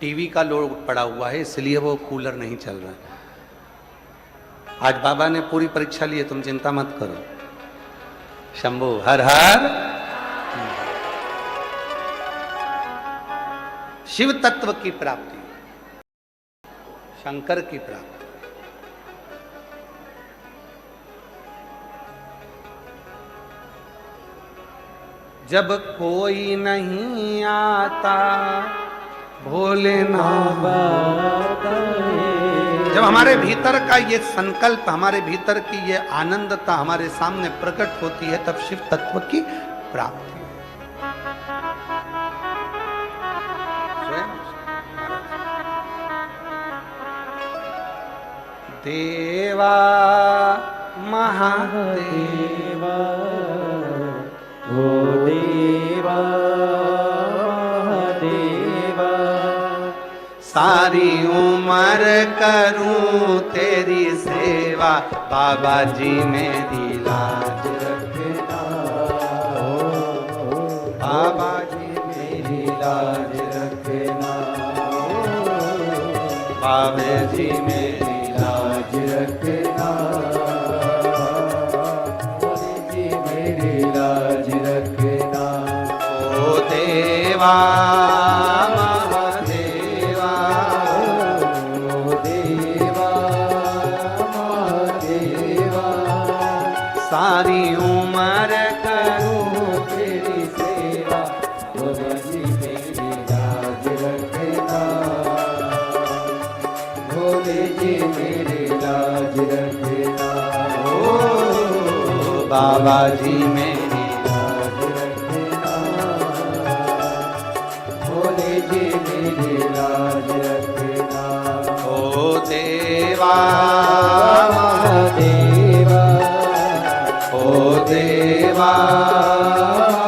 TV का load पड़ा हुआ है, इसलिए वो कूलर नहीं चल रहा है। आज बाबा ने पूरी परीक्षा ली है, तुम चिंता मत करो। शंभू हर हर। शिव तत्व की प्राप्ति, शंकर की प्राप्ति। जब कोई नहीं आता भोलेनाथ, जब हमारे भीतर का ये संकल्प, हमारे भीतर की ये आनंदता हमारे सामने प्रकट होती है, तब शिव तत्व की प्राप्ति। देवा महादेवा, ओ देवा महादेवा, सारी उम्र करूं तेरी सेवा, बाबा जी मेरी लाज रखना, बाबा जी मेरी लाज रखना, बाबा जी मेरी लाज रखना, जी मेरी लाज रखना। ओ देवा महादेवा, ओ देवा महादेवा, सारी उम्र करूं तेरी सेवा, बाबा जी मेरी लाज रखना, भोले जी मेरी लाज रखना, ओ बाबा जी मेरी लाज रखना, भोले जी मेरी लाज रखना। ओ देवा महादेवा, ओ देवा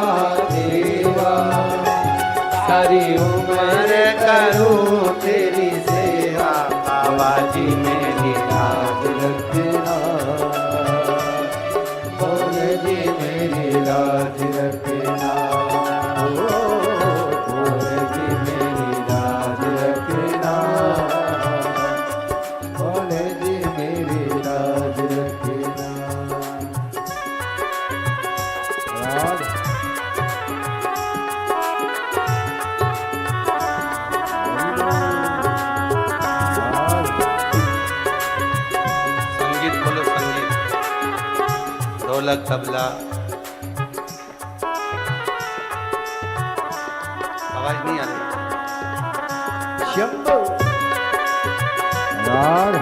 महादेवा, सारी उम्र करूं तेरी सेवा, बाबा जी मेरी लाज रखना, भोले जी मेरी लाज रखना, ओ भोले जी मेरी लाज रखना, भोले जी मेरी लाज रखना। राग संगीत बोलो, संगीत, ढोलक तबला, आवाज नहीं आ रही। शंभू राग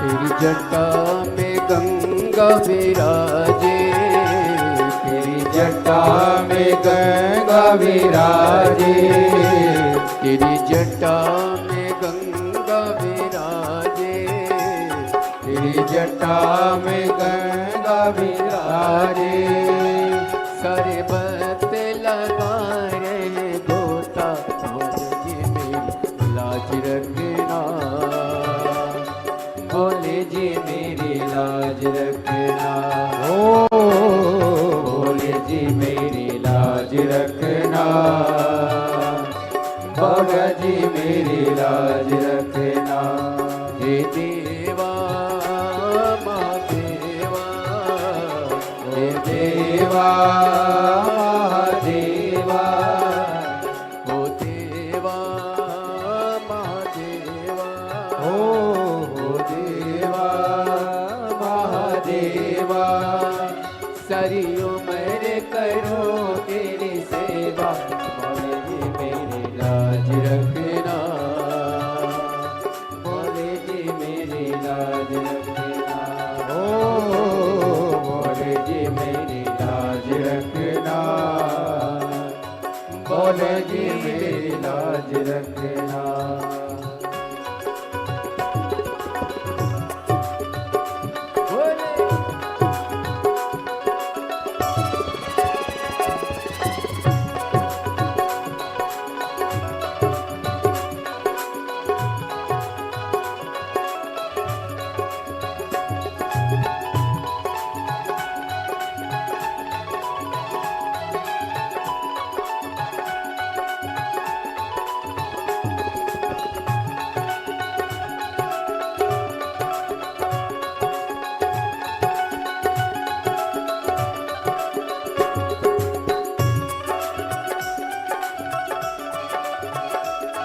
तेरी जटा में गंगा विराजे, तेरी जटा में गंगा विराजे, तेरी जटा में गंगा विराजे, तेरी जटा में गंगा विराजे, सारे बत लगा रहे गोता, भोले जी मेरी लाज रखना, भोले जी मेरी लाज रखना, ओ भोले जी मेरी लाज रखना, बाबा जी मेरी लाज रखना। हे देवा महादेवा, हे देवा महादेवा, ओ देवा महादेवा, ओ देवा महादेवा, सारी उम्र करो तेरी रखना, बाबा जी मेरी लाज रखना।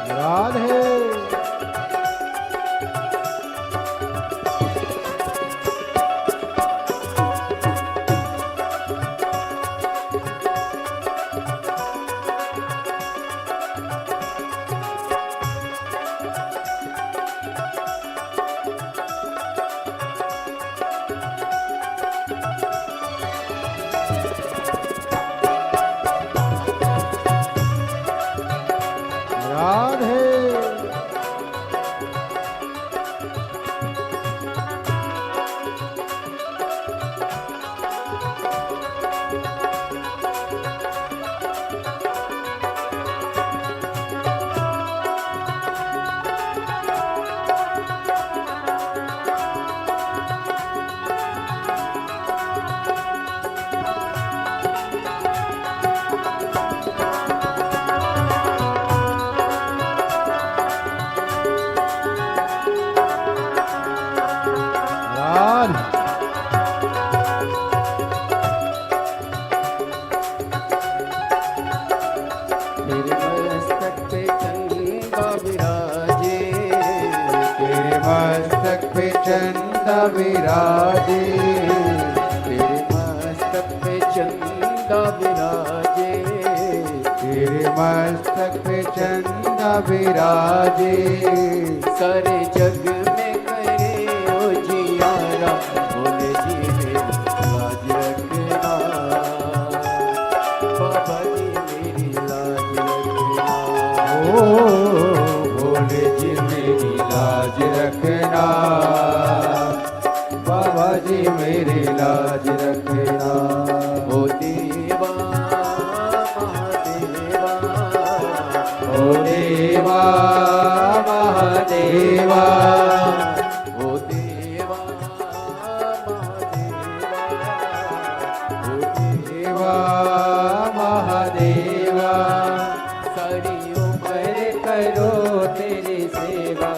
राधे राधे चंदा विराजे, तेरे मस्तक पे चंदा विराजे, तेरे मस्तक पे चंदा विराजे। सारे जग में करे ओ जियारा, बोले जी मेरी लाज रखना, बाबा जी मेरी लाज रखना। ओ बोले जी मेरी लाज रखना, बाबा जी मेरी लाज रखना। ओ देवा महादेवा, ओ देवा महादेवा, ओ देवा महादेवा, ओ देवा महादेवा। सारी उम्र करो तेरी सेवा,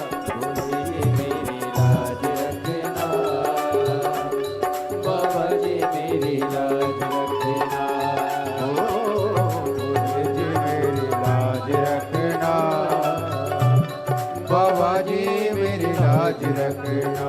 बाबा जी मेरी लाज रखना।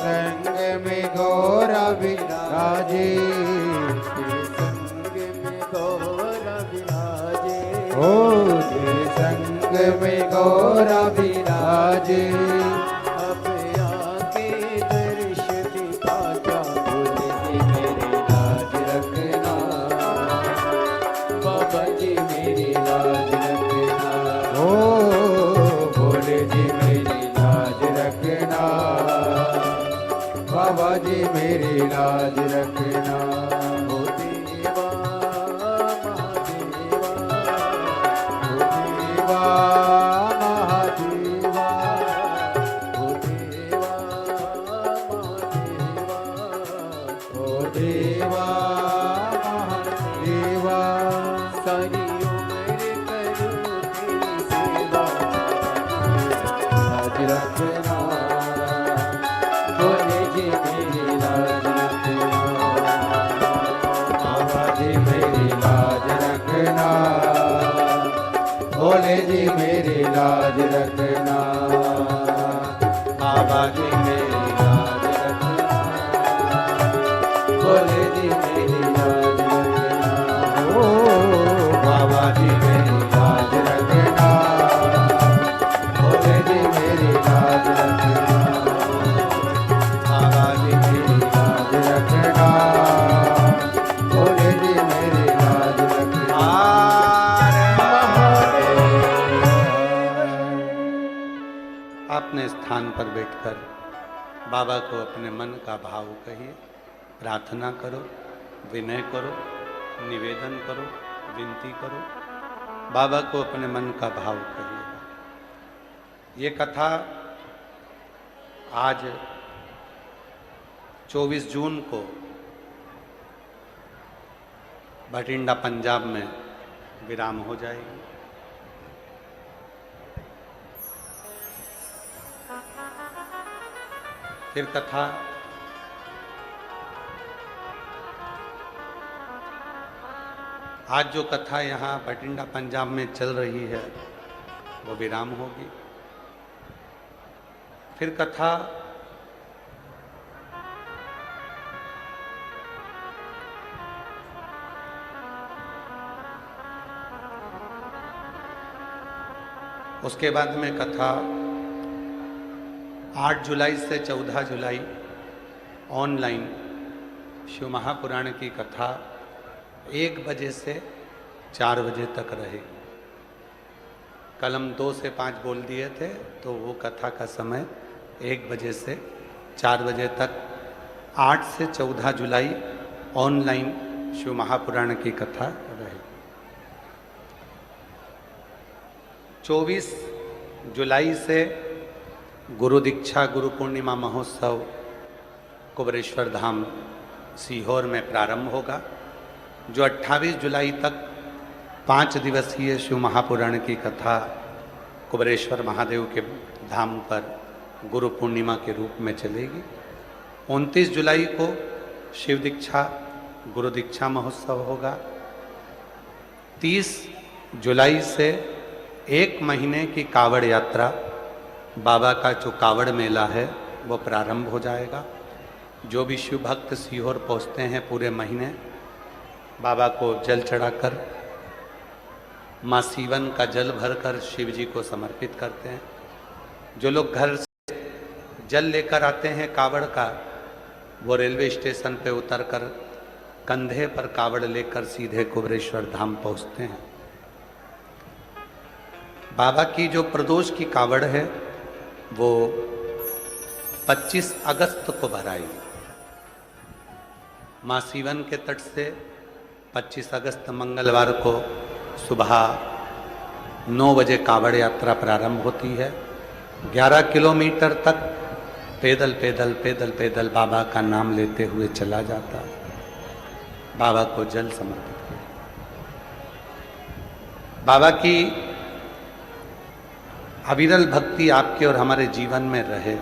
संग में गौरा विराजे, तेरे संग में गौरा विराजे, ओ तेरे संग में गौरा विराजे। अब आके दर्श दिखा जा, भोले जी मेरी लाज रखना, बाबा जी मेरी लाज रखना, ओ भोले जी मेरी लाज रखना, बाबा जी मेरी लाज रखना। ओ देवा महादेवा, ओ देवा महादेवा, ओ देवा महादेवा, ओ देवा महादेवा। सारी उम्र करूं तेरी सेवा, लाज रखना, भोले जी मेरी लाज रखना, बाबा जी मेरी लाज रखना, भोले जी मेरी लाज रखना, बाबा जी मेरी लाज रखना, भोले जी मेरी लाज रखना, ओ बाबा जी मेरी लाज रखना, भोले जी मेरी लाज रखना, बाबा जी मेरी लाज रखना, भोले जी मेरी लाज रखना। अपने स्थान पर बैठकर बाबा को अपने मन का भाव कहिए, प्रार्थना करो, विनय करो, निवेदन करो, विनती करो, बाबा को अपने मन का भाव कहिए। ये कथा आज 24 जून को भटिंडा पंजाब में विराम हो जाएगी। फिर कथा आज जो कथा यहाँ भटिंडा पंजाब में चल रही है वो विराम होगी। फिर कथा उसके बाद में कथा 8 जुलाई से 14 जुलाई ऑनलाइन शिव महापुराण की कथा 1 बजे से 4 बजे तक रहेगी। कल हम 2 से 5 बोल दिए थे, तो वो कथा का समय 1 बजे से 4 बजे तक 8 से 14 जुलाई ऑनलाइन शिव महापुराण की कथा रहेगी। 24 जुलाई से गुरु दीक्षा गुरु पूर्णिमा महोत्सव कुबरेश्वर धाम सीहोर में प्रारंभ होगा, जो 28 जुलाई तक 5 दिवसीय शिव महापुराण की कथा कुबरेश्वर महादेव के धाम पर गुरु पूर्णिमा के रूप में चलेगी। 29 जुलाई को शिव दीक्षा गुरु दीक्षा महोत्सव होगा। 30 जुलाई से 1 महीने की कावड़ यात्रा, बाबा का जो कावड़ मेला है वो प्रारंभ हो जाएगा। जो भी शिव भक्त सीहोर पहुँचते हैं पूरे महीने बाबा को जल चढ़ाकर माँ सीवन का जल भरकर शिव जी को समर्पित करते हैं। जो लोग घर से जल लेकर आते हैं कावड़ का, वो रेलवे स्टेशन पे उतरकर कंधे पर कावड़ लेकर सीधे कुबरेश्वर धाम पहुँचते हैं। बाबा की जो प्रदोष की कावड़ है वो 25 अगस्त को भराएगी। माँ सीवन के तट से 25 अगस्त मंगलवार को सुबह 9 बजे कावड़ यात्रा प्रारंभ होती है। 11 किलोमीटर तक पैदल पैदल पैदल पैदल बाबा का नाम लेते हुए चला जाता, बाबा को जल समर्पित किया। बाबा की अविरल भक्ति आपके और हमारे जीवन में रहे।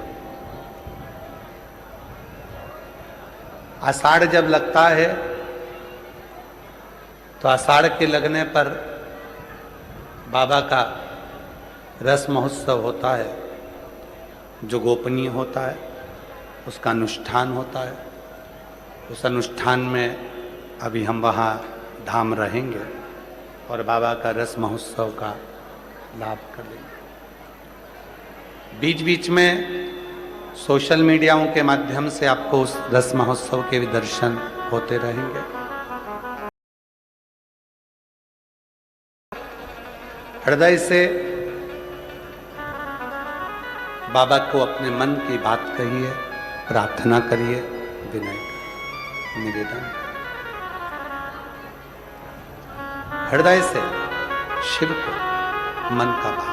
आषाढ़ जब लगता है तो आषाढ़ के लगने पर बाबा का रस महोत्सव होता है, जो गोपनीय होता है। उसका अनुष्ठान होता है। उस अनुष्ठान में अभी हम वहाँ धाम रहेंगे और बाबा का रस महोत्सव का लाभ कर लेंगे। बीच बीच में सोशल मीडियाओं के माध्यम से आपको उस रस महोत्सव के भी दर्शन होते रहेंगे। हृदय से बाबा को अपने मन की बात कहिए, प्रार्थना करिए, विनय निवेदन। हृदय से शिव को मन का भाव।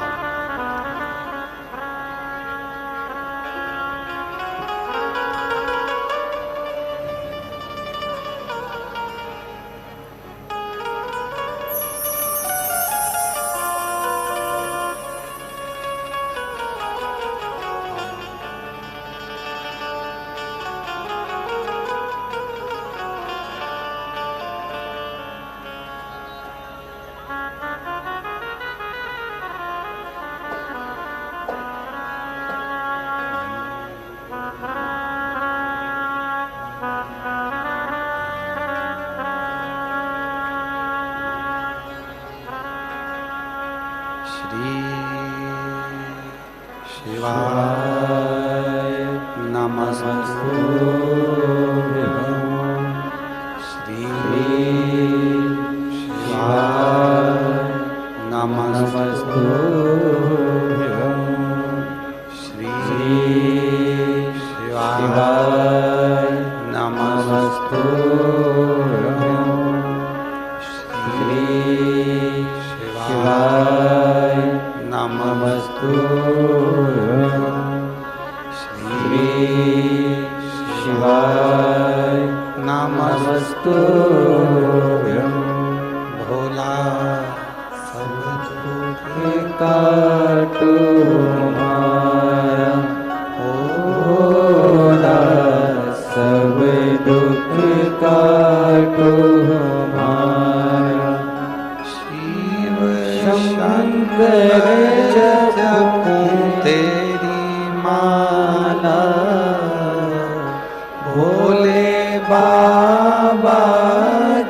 श्री शिवाय नमस्तुभ्यं। श्री शिवाय नमस्तुभ्यं। श्री शिवाय नमस्तुभ्यं। श्री शिवाय नमस्तुभ्यं। श्री शिवाय नमस्तुभ्यं। भोला सब दुख काटो हमारा, भोला सब दुख काटो हमारा। शिव शंकर जपूं तेरी माला, भोले बाबा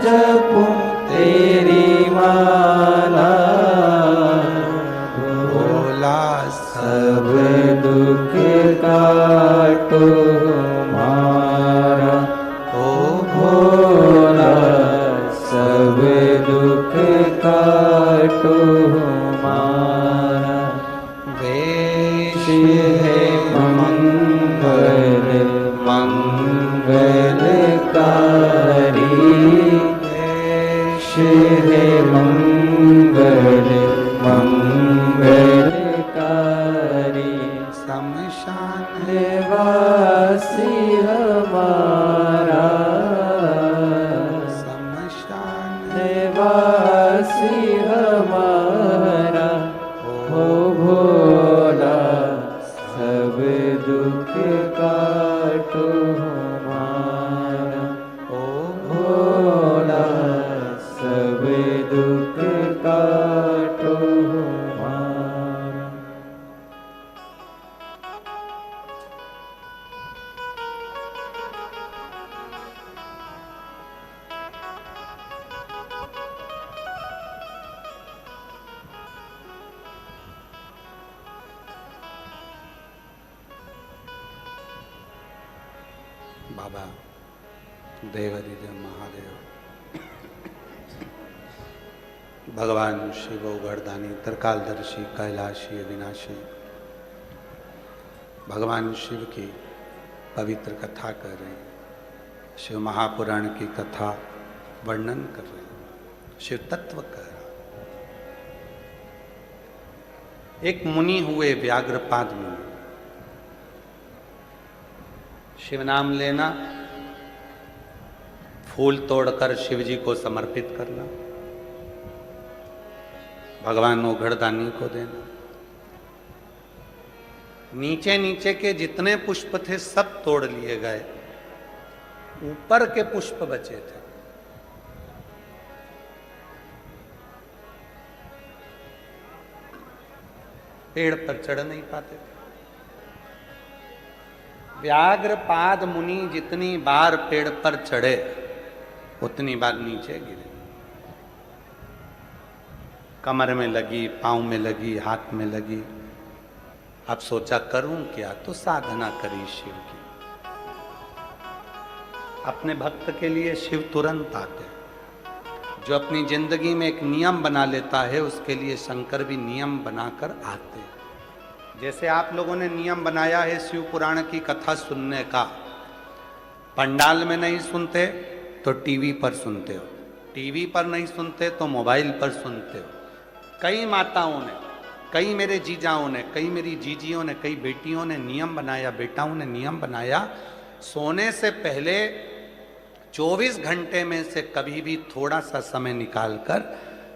जपूं तेरी माला। भोला सब दुख काटो हमारा, ओ भोला सब दुख काटो हमारा। वेश है मंगल मंगलकारी, वेश है मंगल मंगलकारी। शमशान वासी हमारा, शमशान वासी हमारा। हो भोला सब दुख काटो हमारा, ओ भोला सब दुख काटो हमारा। बाबा देवादिदेव महादेव, भगवान शिव उगरदानी, त्रिकालदर्शी, कैलाशी, अविनाशी, भगवान शिव की पवित्र कथा कर रहे हैं। शिव महापुराण की कथा वर्णन कर रहे हैं, शिव तत्व कर रहे हैं। एक मुनि हुए व्याघ्रपाद मुनि। शिव नाम लेना, फूल तोड़कर शिव जी को समर्पित करना, भगवान उघड़दानी को देना। नीचे नीचे के जितने पुष्प थे सब तोड़ लिए गए, ऊपर के पुष्प बचे थे। पेड़ पर चढ़ नहीं पाते थे। व्याघ्र पाद मुनि जितनी बार पेड़ पर चढ़े उतनी बार नीचे गिरे। कमर में लगी, पांव में लगी, हाथ में लगी। अब सोचा करूं क्या, तो साधना करी शिव की। अपने भक्त के लिए शिव तुरंत आते हैं। जो अपनी जिंदगी में एक नियम बना लेता है उसके लिए शंकर भी नियम बनाकर आते हैं। जैसे आप लोगों ने नियम बनाया है शिव पुराण की कथा सुनने का, पंडाल में नहीं सुनते तो टीवी पर सुनते हो, टीवी पर नहीं सुनते तो मोबाइल पर सुनते हो। कई माताओं ने, कई मेरे जीजाओं ने, कई मेरी जीजियों ने, कई बेटियों ने नियम बनाया, बेटाओं ने नियम बनाया, सोने से पहले 24 घंटे में से कभी भी थोड़ा सा समय निकालकर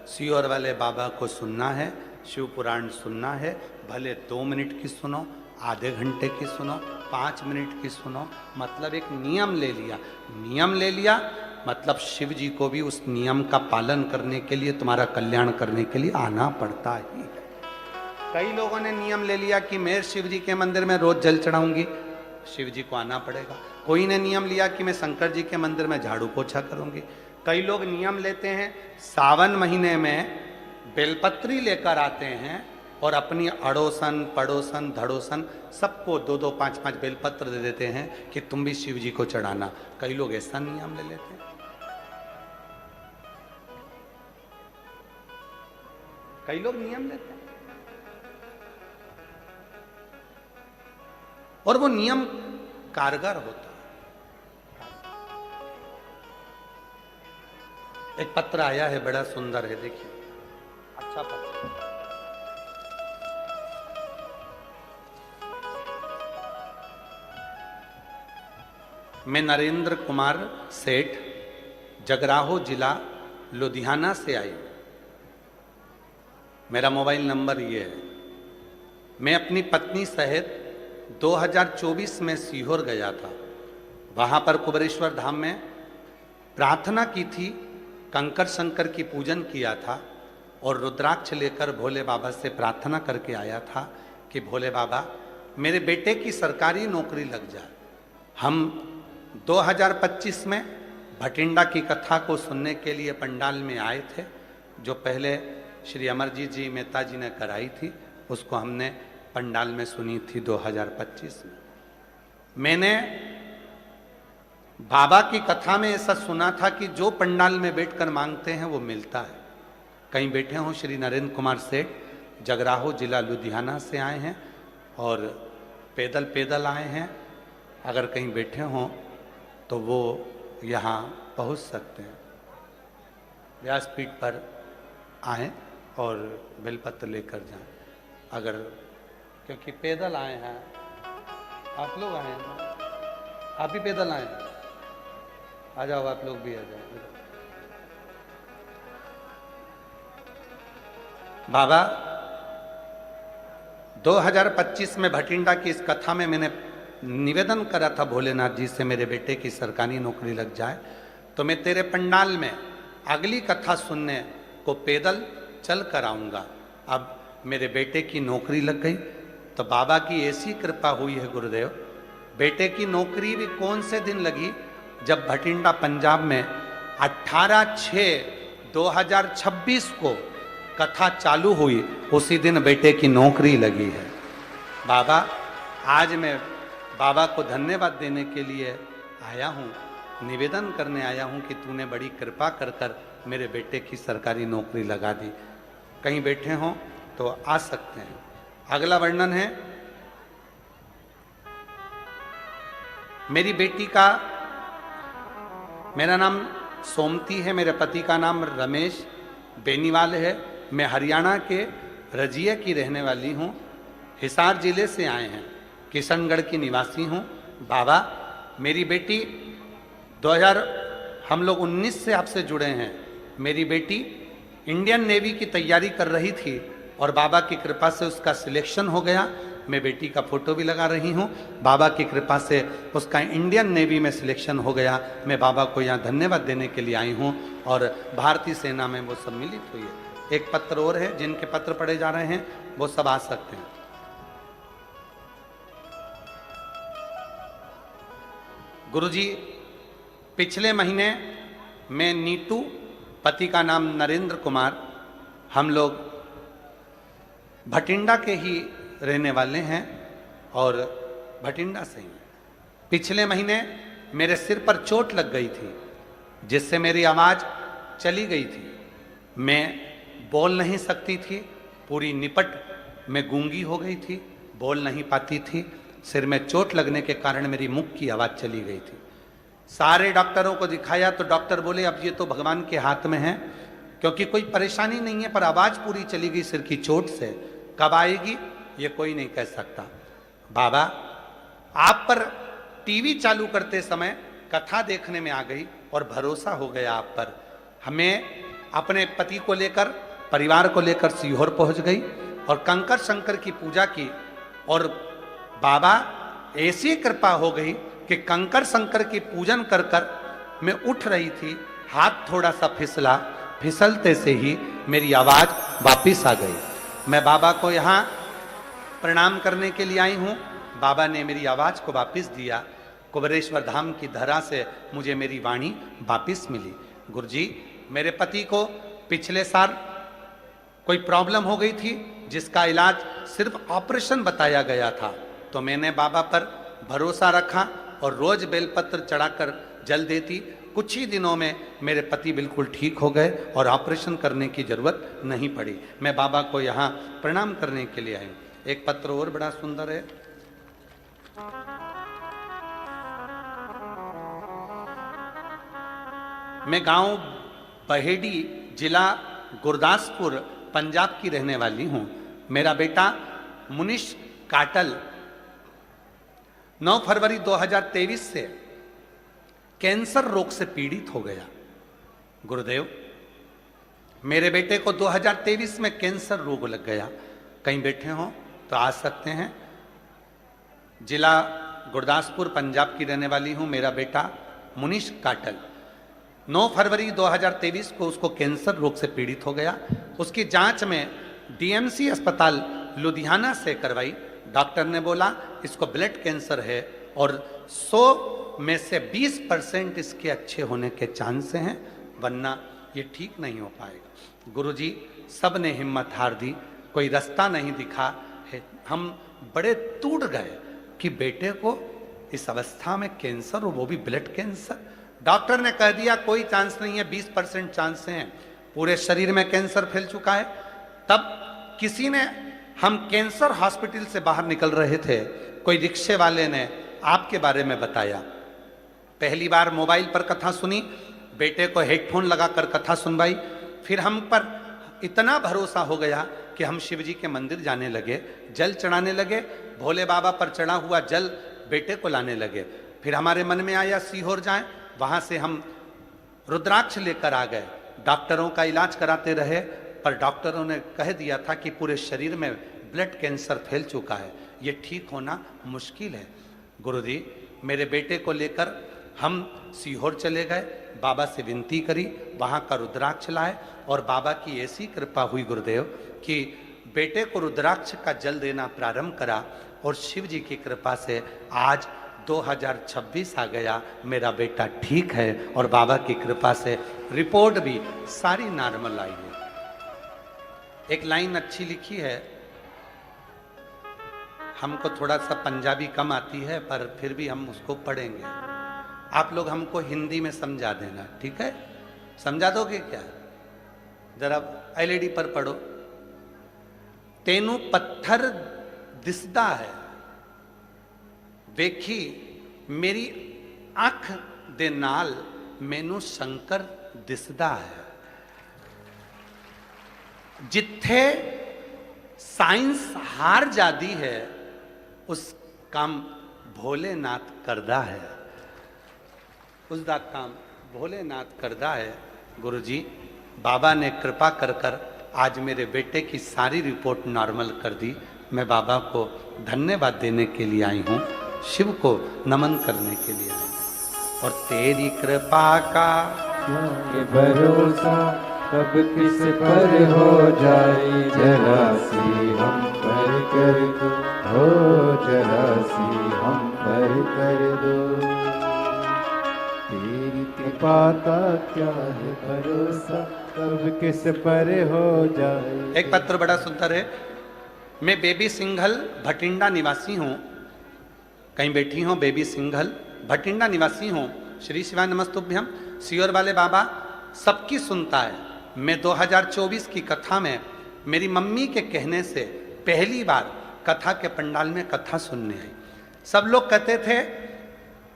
सीहोर वाले बाबा को सुनना है, शिव पुराण सुनना है। भले 2 मिनट की सुनो, आधे घंटे की सुनो, 5 मिनट की सुनो, मतलब एक नियम ले लिया। नियम ले लिया मतलब शिव जी को भी उस नियम का पालन करने के लिए, तुम्हारा कल्याण करने के लिए आना पड़ता ही है। कई लोगों ने नियम ले लिया कि मैं शिव जी के मंदिर में रोज जल चढ़ाऊंगी, शिव जी को आना पड़ेगा। कोई ने नियम लिया कि मैं शंकर जी के मंदिर में झाड़ू पोछा करूंगी। कई लोग नियम लेते हैं सावन महीने में बेलपत्री लेकर आते हैं और अपनी अड़ोसन पड़ोसन धड़ोसन सबको 2-2 5-5 बेलपत्र दे देते हैं कि तुम भी शिव जी को चढ़ाना। कई लोग ऐसा नियम ले लेते हैं। कई लोग नियम लेते हैं और वो नियम कारगर होता है। एक पत्र आया है, बड़ा सुंदर है, देखिए, अच्छा पत्र। मैं नरेंद्र कुमार सेठ, जगराहो जिला लुधियाना से आई हूं। मेरा मोबाइल नंबर ये है। मैं अपनी पत्नी सहित 2024 में सीहोर गया था। वहां पर कुबरेश्वर धाम में प्रार्थना की थी, कंकर शंकर की पूजन किया था और रुद्राक्ष लेकर भोले बाबा से प्रार्थना करके आया था कि भोले बाबा मेरे बेटे की सरकारी नौकरी लग जाए। हम 2025 में भटिंडा की कथा को सुनने के लिए पंडाल में आए थे, जो पहले श्री अमरजीत जी मेहता जी ने कराई थी, उसको हमने पंडाल में सुनी थी 2025 में। मैंने बाबा की कथा में ऐसा सुना था कि जो पंडाल में बैठकर मांगते हैं वो मिलता है। कहीं बैठे हों श्री नरेंद्र कुमार सेठ, जगराहो जिला लुधियाना से आए हैं और पैदल पैदल आए हैं। अगर कहीं बैठे हों तो वो यहाँ पहुँच सकते हैं। व्यासपीठ पर आएँ और बेलपत्र लेकर जाएं। अगर, क्योंकि पैदल आए हैं, आप लोग आए हैं, आप भी पैदल आए, आ जाओ, आप लोग भी आ जाओ। बाबा 2025 में भटिंडा की इस कथा में मैंने निवेदन करा था भोलेनाथ जी से, मेरे बेटे की सरकारी नौकरी लग जाए तो मैं तेरे पंडाल में अगली कथा सुनने को पैदल चल कर आऊँगा। अब मेरे बेटे की नौकरी लग गई तो बाबा की ऐसी कृपा हुई है गुरुदेव, बेटे की नौकरी भी कौन से दिन लगी, जब भटिंडा पंजाब में 18/6/2026 को कथा चालू हुई, उसी दिन बेटे की नौकरी लगी है। बाबा, आज मैं बाबा को धन्यवाद देने के लिए आया हूँ, निवेदन करने आया हूँ कि तूने बड़ी कृपा कर कर मेरे बेटे की सरकारी नौकरी लगा दी। कहीं बैठे हों तो आ सकते हैं। अगला वर्णन है, मेरी बेटी का, मेरा नाम सोमती है, मेरे पति का नाम रमेश बेनीवाल है। मैं हरियाणा के रजिया की रहने वाली हूँ, हिसार जिले से आए हैं, किशनगढ़ की निवासी हूँ। बाबा, मेरी बेटी 2019 से आपसे जुड़े हैं। मेरी बेटी इंडियन नेवी की तैयारी कर रही थी और बाबा की कृपा से उसका सिलेक्शन हो गया। मैं बेटी का फोटो भी लगा रही हूँ। बाबा की कृपा से उसका इंडियन नेवी में सिलेक्शन हो गया। मैं बाबा को यहाँ धन्यवाद देने के लिए आई हूँ और भारतीय सेना में वो सम्मिलित हुई है। एक पत्र और है, जिनके पत्र पढ़े जा रहे हैं वो सब आ सकते हैं। गुरुजी, पिछले महीने मैं नीटू, पति का नाम नरेंद्र कुमार, हम लोग भटिंडा के ही रहने वाले हैं और भटिंडा से ही पिछले महीने मेरे सिर पर चोट लग गई थी, जिससे मेरी आवाज़ चली गई थी। मैं बोल नहीं सकती थी, पूरी निपट में गूंगी हो गई थी, बोल नहीं पाती थी। सिर में चोट लगने के कारण मेरी मुख की आवाज़ चली गई थी। सारे डॉक्टरों को दिखाया तो डॉक्टर बोले अब ये तो भगवान के हाथ में है, क्योंकि कोई परेशानी नहीं है, पर आवाज़ पूरी चली गई सिर की चोट से। कब आएगी ये कोई नहीं कह सकता। बाबा, आप पर टीवी चालू करते समय कथा देखने में आ गई और भरोसा हो गया आप पर। हमें अपने पति को लेकर, परिवार को लेकर सीहोर पहुंच गई और कंकर शंकर की पूजा की। और बाबा, ऐसी कृपा हो गई कि कंकर शंकर की पूजन कर कर मैं उठ रही थी, हाथ थोड़ा सा फिसला, फिसलते से ही मेरी आवाज़ वापिस आ गई। मैं बाबा को यहाँ प्रणाम करने के लिए आई हूँ। बाबा ने मेरी आवाज़ को वापिस दिया। कुबेरेश्वर धाम की धरा से मुझे मेरी वाणी वापिस मिली। गुरुजी, मेरे पति को पिछले साल कोई प्रॉब्लम हो गई थी, जिसका इलाज सिर्फ ऑपरेशन बताया गया था, तो मैंने बाबा पर भरोसा रखा और रोज बेलपत्र चढ़ाकर जल देती। कुछ ही दिनों में मेरे पति बिल्कुल ठीक हो गए और ऑपरेशन करने की जरूरत नहीं पड़ी। मैं बाबा को यहाँ प्रणाम करने के लिए आई। एक पत्र और बड़ा सुंदर है। मैं गांव बहेड़ी, जिला गुरदासपुर, पंजाब की रहने वाली हूं। मेरा बेटा मुनीश काटल 9 फरवरी 2023 से कैंसर रोग से पीड़ित हो गया। गुरुदेव, मेरे बेटे को 2023 में कैंसर रोग लग गया। कहीं बैठे हो तो आ सकते हैं। जिला गुरदासपुर, पंजाब की रहने वाली हूं। मेरा बेटा मुनीश काटल 9 फरवरी 2023 को उसको कैंसर रोग से पीड़ित हो गया। उसकी जांच में डीएमसी अस्पताल लुधियाना से करवाई। डॉक्टर ने बोला इसको ब्लड कैंसर है और 100 में से 20% इसके अच्छे होने के चांस हैं, वरना ये ठीक नहीं हो पाएगा। गुरुजी, सब ने हिम्मत हार दी, कोई रास्ता नहीं दिखा है। हम बड़े टूट गए कि बेटे को इस अवस्था में कैंसर, और वो भी ब्लड कैंसर। डॉक्टर ने कह दिया कोई चांस नहीं है, 20% चांस हैं, पूरे शरीर में कैंसर फैल चुका है। तब किसी ने, हम कैंसर हॉस्पिटल से बाहर निकल रहे थे, कोई रिक्शे वाले ने आपके बारे में बताया। पहली बार मोबाइल पर कथा सुनी, बेटे को हेडफोन लगाकर कथा सुनवाई। फिर हम पर इतना भरोसा हो गया कि हम शिव जी के मंदिर जाने लगे, जल चढ़ाने लगे, भोले बाबा पर चढ़ा हुआ जल बेटे को लाने लगे। फिर हमारे मन में आया सीहोर जाएं, वहाँ से हम रुद्राक्ष लेकर आ गए। डॉक्टरों का इलाज कराते रहे, पर डॉक्टरों ने कह दिया था कि पूरे शरीर में ब्लड कैंसर फैल चुका है, ये ठीक होना मुश्किल है। गुरुजी, मेरे बेटे को लेकर हम सीहोर चले गए, बाबा से विनती करी, वहाँ का रुद्राक्ष लाए और बाबा की ऐसी कृपा हुई गुरुदेव कि बेटे को रुद्राक्ष का जल देना प्रारंभ करा और शिव जी की कृपा से आज 2026 आ गया। मेरा बेटा ठीक है और बाबा की कृपा से रिपोर्ट भी सारी नॉर्मल आई है। एक लाइन अच्छी लिखी है, हमको थोड़ा सा पंजाबी कम आती है, पर फिर भी हम उसको पढ़ेंगे। आप लोग हमको हिंदी में समझा देना, ठीक है? समझा दोगे क्या? जरा एलईडी पर पढ़ो। तेनू पत्थर दिसदा है, वेखी मेरी अख दे नाल मैनू शंकर दिसदा है। जिथे साइंस हार जाती है उस काम भोलेनाथ करदा है, उसका काम भोलेनाथ करदा है। गुरुजी, बाबा ने कृपा कर कर आज मेरे बेटे की सारी रिपोर्ट नॉर्मल कर दी। मैं बाबा को धन्यवाद देने के लिए आई हूँ, शिव को नमन करने के लिए आई हूँ। और तेरी कृपा का क्योंकि भरोसा कब किस पर हो जाए, जरा सी हम पर कर दो, हो जरा सी हम पर कर दो। पाता, क्या है भरोसा कब किस पर हो जाए। एक पत्र बड़ा सुंदर है। मैं बेबी सिंघल भटिंडा निवासी हूँ, कहीं बैठी हूँ, बेबी सिंघल भटिंडा निवासी हूँ। श्री शिवाय नमस्तुभ्यम। सियोर वाले बाबा सबकी सुनता है। मैं 2024 की कथा में मेरी मम्मी के कहने से पहली बार कथा के पंडाल में कथा सुनने आई। सब लोग कहते थे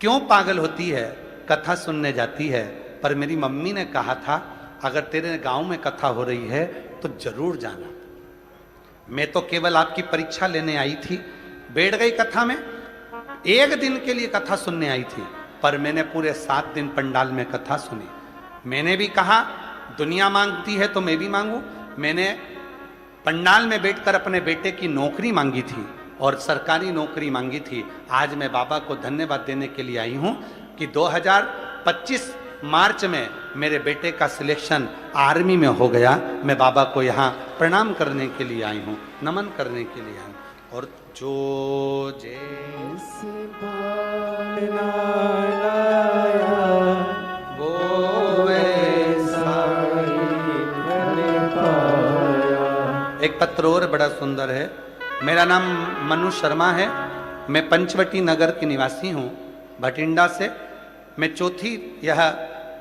क्यों पागल होती है, कथा सुनने जाती है, पर मेरी मम्मी ने कहा था अगर तेरे गांव में कथा हो रही है तो जरूर जाना। मैं तो केवल आपकी परीक्षा लेने आई थी, बैठ गई कथा में। एक दिन के लिए कथा सुनने आई थी, पर मैंने पूरे 7 दिन पंडाल में कथा सुनी। मैंने भी कहा दुनिया मांगती है तो मैं भी मांगू। मैंने पंडाल में बैठकर अपने बेटे की नौकरी मांगी थी और सरकारी नौकरी मांगी थी। आज मैं बाबा को धन्यवाद देने के लिए आई हूं कि 2025 मार्च में मेरे बेटे का सिलेक्शन आर्मी में हो गया। मैं बाबा को यहाँ प्रणाम करने के लिए आई हूँ, नमन करने के लिए आई हूँ। और जो जैसे वो वैसा एक पत्र और बड़ा सुंदर है। मेरा नाम मनु शर्मा है, मैं पंचवटी नगर की निवासी हूँ, भटिंडा से। मैं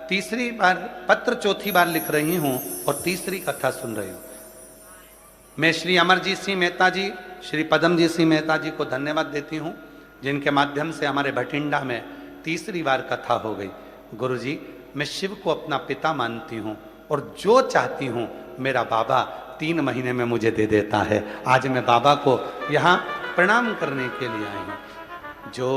तीसरी बार पत्र चौथी बार लिख रही हूँ और तीसरी कथा सुन रही हूँ। मैं श्री अमरजीत सिंह मेहता जी, श्री पदमजीत सिंह मेहता जी को धन्यवाद देती हूँ, जिनके माध्यम से हमारे भटिंडा में तीसरी बार कथा हो गई। गुरुजी, मैं शिव को अपना पिता मानती हूँ और जो चाहती हूँ मेरा बाबा 3 महीने में मुझे दे देता है। आज मैं बाबा को यहाँ प्रणाम करने के लिए आई हूँ। जो